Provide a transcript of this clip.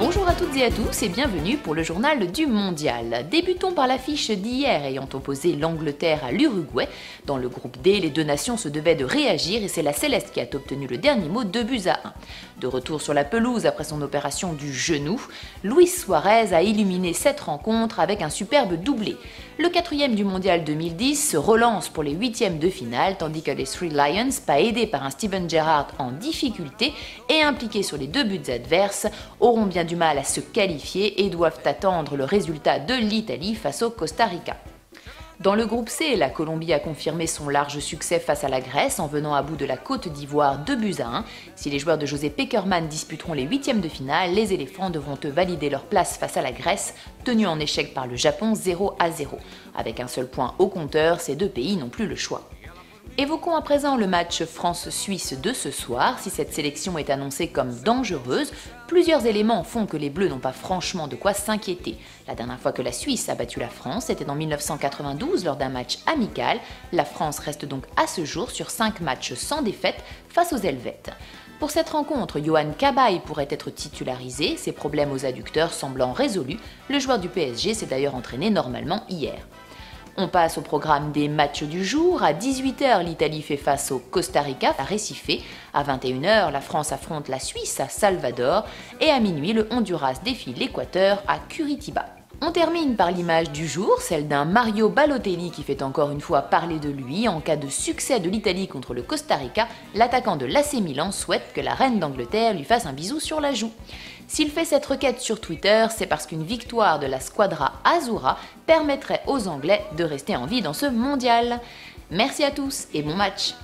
Bonjour à toutes et à tous et bienvenue pour le journal du Mondial. Débutons par l'affiche d'hier ayant opposé l'Angleterre à l'Uruguay. Dans le groupe D, les deux nations se devaient de réagir et c'est la Céleste qui a obtenu le dernier mot, 2-1. De retour sur la pelouse après son opération du genou, Luis Suarez a illuminé cette rencontre avec un superbe doublé. Le quatrième du Mondial 2010 se relance pour les huitièmes de finale tandis que les Three Lions, pas aidés par un Steven Gerrard en difficulté et impliqués sur les deux buts adverses, auront bien du mal à se qualifier et doivent attendre le résultat de l'Italie face au Costa Rica. Dans le groupe C, la Colombie a confirmé son large succès face à la Grèce en venant à bout de la Côte d'Ivoire 2-1. Si les joueurs de José Pekerman disputeront les huitièmes de finale, les éléphants devront valider leur place face à la Grèce, tenue en échec par le Japon 0-0. Avec un seul point au compteur, ces deux pays n'ont plus le choix. Évoquons à présent le match France-Suisse de ce soir. Si cette sélection est annoncée comme dangereuse, plusieurs éléments font que les Bleus n'ont pas franchement de quoi s'inquiéter. La dernière fois que la Suisse a battu la France était en 1992 lors d'un match amical. La France reste donc à ce jour sur 5 matchs sans défaite face aux Helvètes. Pour cette rencontre, Yohan Cabaye pourrait être titularisé, ses problèmes aux adducteurs semblant résolus. Le joueur du PSG s'est d'ailleurs entraîné normalement hier. On passe au programme des matchs du jour. À 18h, l'Italie fait face au Costa Rica à Recife. À 21h, la France affronte la Suisse à Salvador. Et à minuit, le Honduras défie l'Équateur à Curitiba. On termine par l'image du jour, celle d'un Mario Balotelli qui fait encore une fois parler de lui. En cas de succès de l'Italie contre le Costa Rica, l'attaquant de l'AC Milan souhaite que la reine d'Angleterre lui fasse un bisou sur la joue. S'il fait cette requête sur Twitter, c'est parce qu'une victoire de la Squadra Azzurra permettrait aux Anglais de rester en vie dans ce mondial. Merci à tous et bon match!